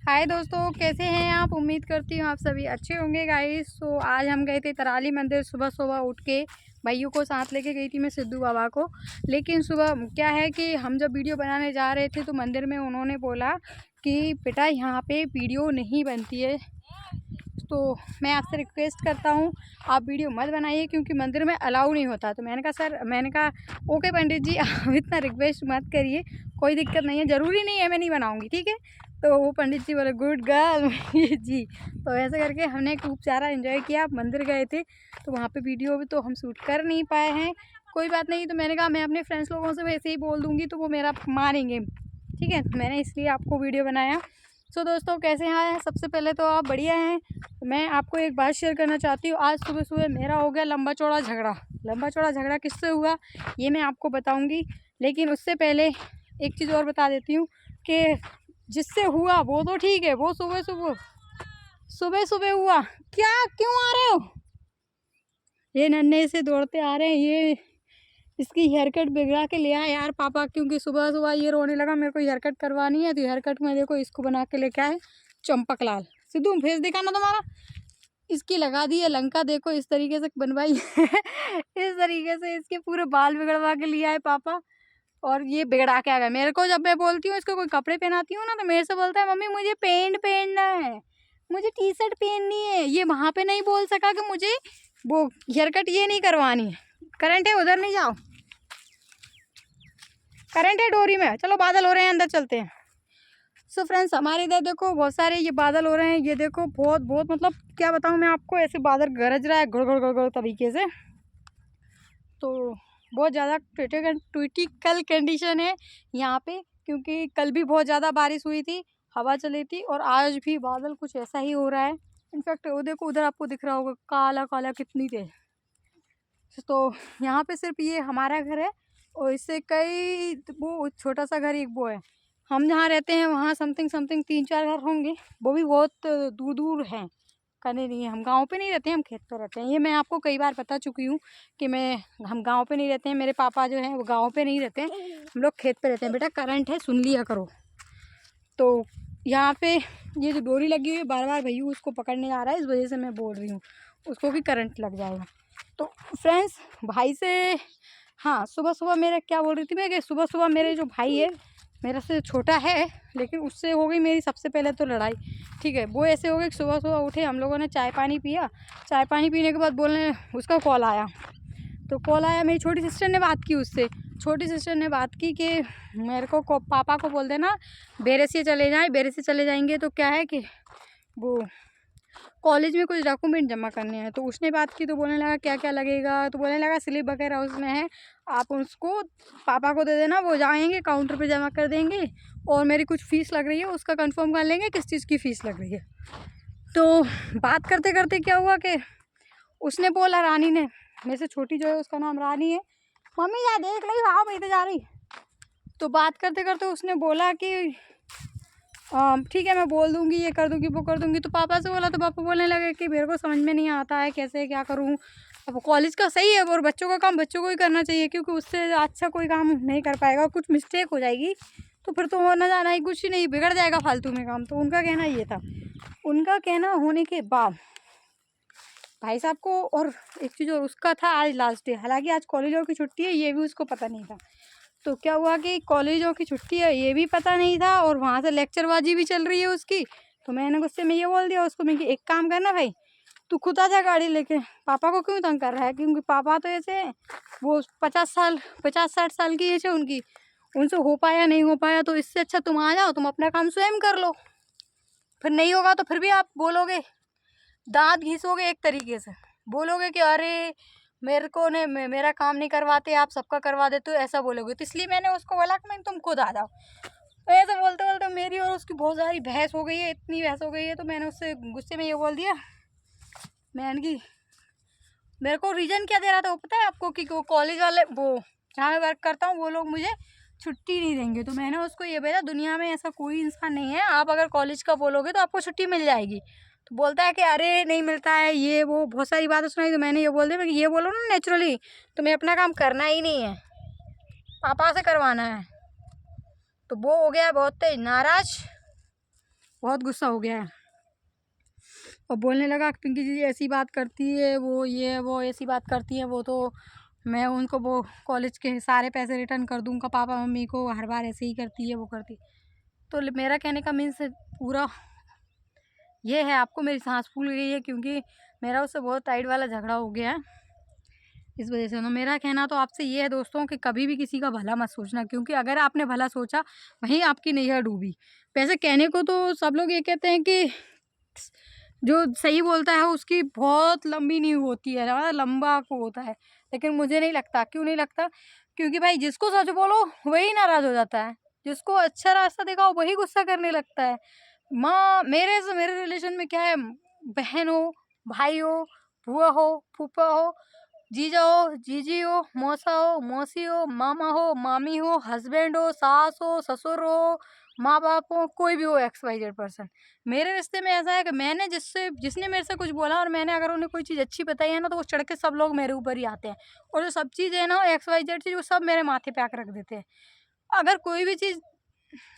हाय दोस्तों, कैसे हैं आप। उम्मीद करती हूँ आप सभी अच्छे होंगे गाइस। तो आज हम गए थे तराली मंदिर। सुबह सुबह उठ के भाइयों को साथ लेके गई थी मैं, सिद्धू बाबा को। लेकिन सुबह क्या है कि हम जब वीडियो बनाने जा रहे थे तो मंदिर में उन्होंने बोला कि बेटा यहाँ पे वीडियो नहीं बनती है, तो मैं आपसे रिक्वेस्ट करता हूँ आप वीडियो मत बनाइए क्योंकि मंदिर में अलाउ नहीं होता। तो मैंने कहा ओके पंडित जी, आप इतना रिक्वेस्ट मत करिए, कोई दिक्कत नहीं है, ज़रूरी नहीं है मैं नहीं बनाऊँगी, ठीक है। तो वो पंडित जी बोले गुड गर्ल जी। तो ऐसे करके हमने खूब सारा एंजॉय किया। मंदिर गए थे तो वहाँ पे वीडियो भी तो हम शूट कर नहीं पाए हैं, कोई बात नहीं। तो मैंने कहा मैं अपने फ्रेंड्स लोगों से वैसे ही बोल दूँगी तो वो मेरा मानेंगे, ठीक है। तो मैंने इसलिए आपको वीडियो बनाया। सो दोस्तों, कैसे हैं। सबसे पहले तो आप बढ़िया हैं। मैं आपको एक बात शेयर करना चाहती हूँ। आज सुबह सुबह मेरा हो गया लंबा चौड़ा झगड़ा। लंबा चौड़ा झगड़ा किससे हुआ ये मैं आपको बताऊंगी, लेकिन उससे पहले एक चीज़ और बता देती हूँ कि जिससे हुआ वो तो ठीक है, वो सुबह सुबह सुबह हुआ। क्या क्यों आ रहे हो, ये नन्हे से दौड़ते आ रहे हैं। ये इसकी हेयर कट बिगड़ा के ले आए यार पापा, क्योंकि सुबह सुबह ये रोने लगा मेरे को हेयर कट करवानी है। तो हेयर कट में देखो इसको बना के लेके आए चंपक लाल। सिद्धू फेस देखा ना तुम्हारा, इसकी लगा दी है लंका, देखो इस तरीके से बनवाई है इस तरीके से इसके पूरे बाल बिगड़वा के लिए आए पापा। और ये बिगड़ा के आ गया मेरे को। जब मैं बोलती हूँ इसको कोई कपड़े पहनाती हूँ ना तो मेरे से बोलता है मम्मी मुझे पैंट पहनना है, मुझे टी शर्ट पहननी है। ये वहाँ पे नहीं बोल सका कि मुझे वो हेयर कट ये नहीं करवानी है। करंट है, उधर नहीं जाओ, करंट है डोरी में। चलो बादल हो रहे हैं, अंदर चलते हैं। सो फ्रेंड्स, हमारे इधर देखो बहुत सारे ये बादल हो रहे हैं। ये देखो बहुत बहुत मतलब क्या बताऊँ मैं आपको, ऐसे बादल गरज रहा है गुड़ गुड़ गुड़ गुड़ तरीके से। तो बहुत ज़्यादा क्रिटिकल कंडीशन है यहाँ पे, क्योंकि कल भी बहुत ज़्यादा बारिश हुई थी, हवा चली थी, और आज भी बादल कुछ ऐसा ही हो रहा है। इनफैक्ट वो देखो उधर आपको दिख रहा होगा काला काला कितनी तेज। तो यहाँ पे सिर्फ ये हमारा घर है और इससे कई वो छोटा सा घर एक वो है। हम जहाँ रहते हैं वहाँ समथिंग समथिंग 3-4 घर होंगे, वो भी बहुत दूर दूर हैं, कने नहीं है। हम गांव पे नहीं रहते हैं, हम खेत पे रहते हैं। ये मैं आपको कई बार बता चुकी हूँ कि हम गांव पे नहीं रहते हैं। मेरे पापा जो हैं वो गांव पे नहीं रहते हैं, हम लोग खेत पे रहते हैं। बेटा करंट है, सुन लिया करो। तो यहाँ पे ये जो डोरी लगी हुई है बार बार भैया उसको पकड़ने आ रहा है, इस वजह से मैं बोल रही हूँ उसको भी करंट लग जाएगा। तो फ्रेंड्स, भाई से हाँ, सुबह सुबह मेरे क्या बोल रही थी मैं कि सुबह सुबह मेरे जो भाई है मेरे से छोटा है, लेकिन उससे हो गई मेरी सबसे पहले तो लड़ाई, ठीक है। वो ऐसे हो गई कि सुबह सुबह उठे, हम लोगों ने चाय पानी पिया। चाय पानी पीने के बाद बोलने उसका कॉल आया। तो कॉल आया, मेरी छोटी सिस्टर ने बात की उससे। छोटी सिस्टर ने बात की कि मेरे को पापा को बोल देना बेरसिया चले जाएं। बेरसिया चले जाएंगे तो क्या है कि वो कॉलेज में कुछ डॉक्यूमेंट जमा करने हैं। तो उसने बात की तो बोलने लगा क्या क्या लगेगा, तो बोलने लगा स्लिप वगैरह उसमें है, आप उसको पापा को दे देना, वो जाएंगे काउंटर पे जमा कर देंगे। और मेरी कुछ फ़ीस लग रही है उसका कंफर्म कर लेंगे किस चीज़ की फ़ीस लग रही है। तो बात करते करते क्या हुआ कि उसने बोला, रानी ने, मेरे से छोटी जो है उसका नाम रानी है, मम्मी जा देख ली वहाँ पे जा रही। तो बात करते करते उसने बोला कि ठीक है मैं बोल दूँगी, ये कर दूँगी, वो कर दूँगी। तो पापा से बोला तो पापा बोलने लगे कि मेरे को समझ में नहीं आता है कैसे क्या करूँ। अब कॉलेज का सही है और बच्चों का काम बच्चों को ही करना चाहिए, क्योंकि उससे अच्छा कोई काम नहीं कर पाएगा। कुछ मिस्टेक हो जाएगी तो फिर तो होना जाना ही कुछ ही नहीं, बिगड़ जाएगा फालतू में काम। तो उनका कहना ये था। उनका कहना होने के बाद भाई साहब को, और एक चीज़ और उसका था आज लास्ट डे। हालांकि आज कॉलेजों की छुट्टी है ये भी उसको पता नहीं था। तो क्या हुआ कि कॉलेजों की छुट्टी है ये भी पता नहीं था और वहाँ से लेक्चरबाजी भी चल रही है उसकी। तो मैंने गुस्से में ये बोल दिया उसको, मैं कि एक काम करना भाई, तू खुद आ जा गाड़ी लेके, पापा को क्यों तंग कर रहा है। क्योंकि पापा तो ऐसे हैं, वो 50-60 साल की एज है उनकी, उनसे हो पाया नहीं हो पाया। तो इससे अच्छा तुम आ जाओ, तुम अपना काम स्वयं कर लो, फिर नहीं होगा तो फिर भी आप बोलोगे, दांत घिसोगे एक तरीके से, बोलोगे कि अरे मेरे को ने मेरा काम नहीं करवाते आप, सबका करवा देते हो, ऐसा बोलोगे। तो इसलिए मैंने उसको बोला कि मैं तुम खुद आ जाओ। तो ऐसे बोलते बोलते मेरी और उसकी बहुत सारी बहस हो गई है, इतनी बहस हो गई है। तो मैंने उससे गुस्से में ये बोल दिया, मैंने कि मेरे को रीज़न क्या दे रहा था वो पता है आपको, कि वो कॉलेज वाले, वो जहाँ मैं वर्क करता हूँ वो लोग मुझे छुट्टी नहीं देंगे। तो मैंने उसको ये भेजा, दुनिया में ऐसा कोई इंसान नहीं है, आप अगर कॉलेज का बोलोगे तो आपको छुट्टी मिल जाएगी। तो बोलता है कि अरे नहीं मिलता है, ये वो बहुत सारी बातें सुनाई। तो मैंने ये बोल दिया, मैं ये बोलो ना नेचुरली, तुम्हें अपना काम करना ही नहीं है, पापा से करवाना है। तो वो हो गया बहुत तेज नाराज। बहुत गुस्सा हो गया है और बोलने लगा कि पिंकी जी ऐसी बात करती है, वो ये वो ऐसी बात करती है, वो तो मैं उनको वो कॉलेज के सारे पैसे रिटर्न कर दूँगा पापा मम्मी को, हर बार ऐसे ही करती है वो करती। तो मेरा कहने का मीन्स पूरा ये है, आपको मेरी सांस फूल गई है क्योंकि मेरा उससे बहुत टाइट वाला झगड़ा हो गया है इस वजह से। तो मेरा कहना तो आपसे ये है दोस्तों कि कभी भी किसी का भला मत सोचना, क्योंकि अगर आपने भला सोचा वहीं आपकी नैया डूबी। वैसे कहने को तो सब लोग ये कहते हैं कि जो सही बोलता है उसकी बहुत लंबी नींव होती है, ज़्यादा लंबा को होता है, लेकिन मुझे नहीं लगता। क्यों नहीं लगता? क्योंकि भाई जिसको सच बोलो वही नाराज़ हो जाता है, जिसको अच्छा रास्ता दिखाओ वही गुस्सा करने लगता है। माँ मेरे रिलेशन में क्या है, बहन हो, भाई हो, बुआ हो, फूफा हो, जीजा हो, जीजी हो, मौसा हो, मौसी हो, मामा हो, मामी हो, हस्बैंड हो, सास हो, ससुर हो, माँ बाप हो, कोई भी हो XYZ पर्सन। मेरे रिश्ते में ऐसा है कि मैंने जिसने मेरे से कुछ बोला और मैंने अगर उन्हें कोई चीज़ अच्छी बताई है ना, तो वो चढ़ के सब लोग मेरे ऊपर ही आते हैं, और जो सब चीज़ है ना XYZ चीज़, वो सब मेरे माथे पे आकर रख देते हैं। अगर कोई भी चीज़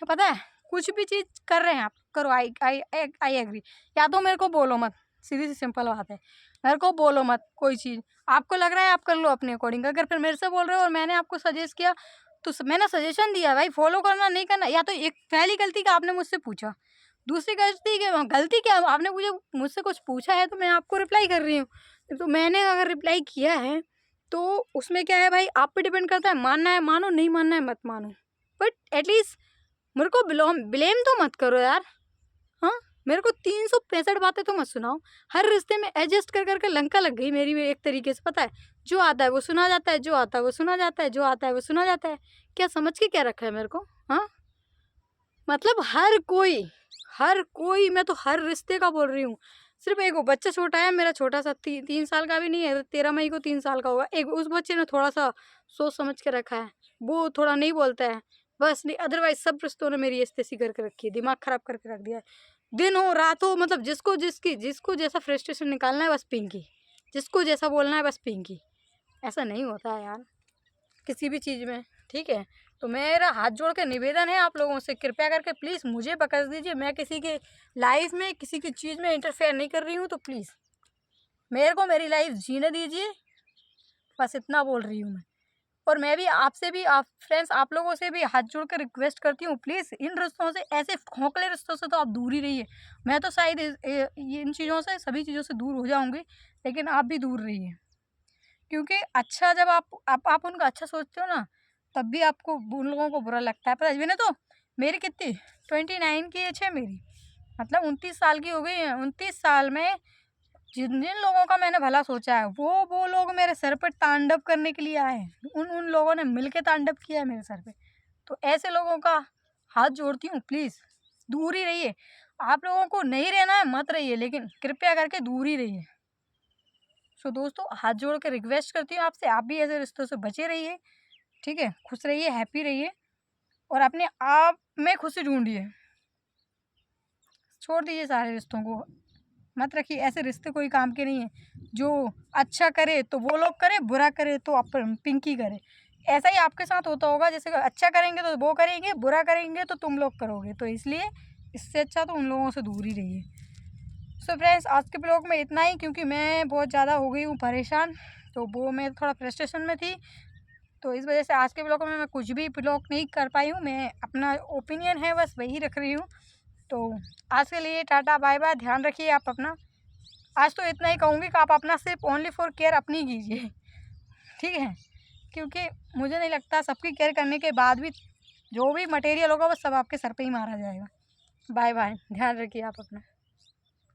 पता है, कुछ भी चीज़ कर रहे हैं आप, करो, आई एग्री। या तो मेरे को बोलो मत, सीधी सी सिंपल बात है, मेरे को बोलो मत कोई चीज़। आपको लग रहा है आप कर लो अपने अकॉर्डिंग। अगर फिर मेरे से बोल रहे हो और मैंने आपको सजेस्ट किया, तो मैंने सजेशन दिया भाई, फॉलो करना नहीं करना। या तो एक पहली गलती का आपने मुझसे पूछा, दूसरी गलती क्या, आपने मुझसे कुछ पूछा है तो मैं आपको रिप्लाई कर रही हूँ। तो मैंने अगर रिप्लाई किया है तो उसमें क्या है भाई, आप पे डिपेंड करता है, मानना है मानो, नहीं मानना है मत मानो, बट एटलीस्ट मेरे को ब्लेम तो मत करो यार। हाँ, मेरे को 365 बातें तो मत सुनाओ। हर रिश्ते में एडजस्ट कर करके लंका लग गई मेरी एक तरीके से, पता है। जो आता है वो सुना जाता है, जो आता है वो सुना जाता है, जो आता है वो सुना जाता है। क्या समझ के क्या रखा है मेरे को? हाँ, मतलब हर कोई, मैं तो हर रिश्ते का बोल रही हूँ। सिर्फ एक वो बच्चा छोटा है मेरा, छोटा सा 3 साल का भी नहीं है, 13 मई को 3 साल का होगा। एक उस बच्चे ने थोड़ा सा सोच समझ के रखा है, वो थोड़ा नहीं बोलता है बस, नहीं अदरवाइज सब रिश्तों ने मेरी ऐसी करके रखी है, दिमाग खराब करके रख दिया है। दिन हो रात हो, मतलब जिसको जैसा फ्रस्ट्रेशन निकालना है बस पिंकी, जिसको जैसा बोलना है बस पिंकी। ऐसा नहीं होता है यार किसी भी चीज़ में, ठीक है। तो मेरा हाथ जोड़ के निवेदन है आप लोगों से, कृपया करके प्लीज़ मुझे बख्श दीजिए। मैं किसी के लाइफ में किसी की चीज़ में इंटरफेयर नहीं कर रही हूँ, तो प्लीज़ मेरे को मेरी लाइफ जीने दीजिए, बस इतना बोल रही हूँ मैं। और मैं भी आपसे भी, आप फ्रेंड्स, आप लोगों से भी हाथ जोड़ कर रिक्वेस्ट करती हूँ, प्लीज़ इन रिश्तों से, ऐसे खोखले रिश्तों से तो आप दूर ही रहिए। मैं तो शायद इन चीज़ों से, सभी चीज़ों से दूर हो जाऊँगी, लेकिन आप भी दूर रहिए। क्योंकि अच्छा, जब आप उनका अच्छा सोचते हो ना, तब भी आपको उन लोगों को बुरा लगता है। पता है, मैंने तो, मेरी कितनी 29 की एज है मेरी, मतलब 29 साल की हो गई है। 29 साल में जिन जिन लोगों का मैंने भला सोचा है, वो लोग मेरे सर पर तांडव करने के लिए आए हैं। उन लोगों ने मिल के तांडव किया है मेरे सर पे। तो ऐसे लोगों का हाथ जोड़ती हूँ, प्लीज़ दूर ही रहिए। आप लोगों को नहीं रहना है मत रहिए, लेकिन कृपया करके दूर ही रहिए। सो दोस्तों, हाथ जोड़ के रिक्वेस्ट करती हूँ आपसे, आप भी ऐसे रिश्तों से बचे रहिए, ठीक है। खुश रहिए, हैप्पी रहिए, और अपने आप में खुशी ढूंढिए। छोड़ दीजिए सारे रिश्तों को, मत रखिए ऐसे रिश्ते, कोई काम के नहीं है। जो अच्छा करे तो वो लोग करे, बुरा करे तो आप पिंकी करे। ऐसा ही आपके साथ होता होगा, जैसे अच्छा करेंगे तो वो करेंगे, बुरा करेंगे तो तुम लोग करोगे। तो इसलिए इससे अच्छा तो उन लोगों से दूर ही रहिए। सो फ्रेंड्स, आज के ब्लॉग में इतना ही, क्योंकि मैं बहुत ज़्यादा हो गई हूँ परेशान, तो वो मैं थोड़ा फ्रस्ट्रेशन में थी, तो इस वजह से आज के ब्लॉग में मैं कुछ भी ब्लॉग नहीं कर पाई हूँ। मैं अपना ओपिनियन है बस वही रख रही हूँ। तो आज के लिए टाटा बाय बाय, ध्यान रखिए आप अपना। आज तो इतना ही कहूँगी कि आप अपना सिर्फ ओनली फॉर केयर अपनी कीजिए, ठीक है। क्योंकि मुझे नहीं लगता, सबकी केयर करने के बाद भी जो भी मटेरियल होगा वो सब आपके सर पे ही मारा जाएगा। बाय बाय, ध्यान रखिए आप अपना।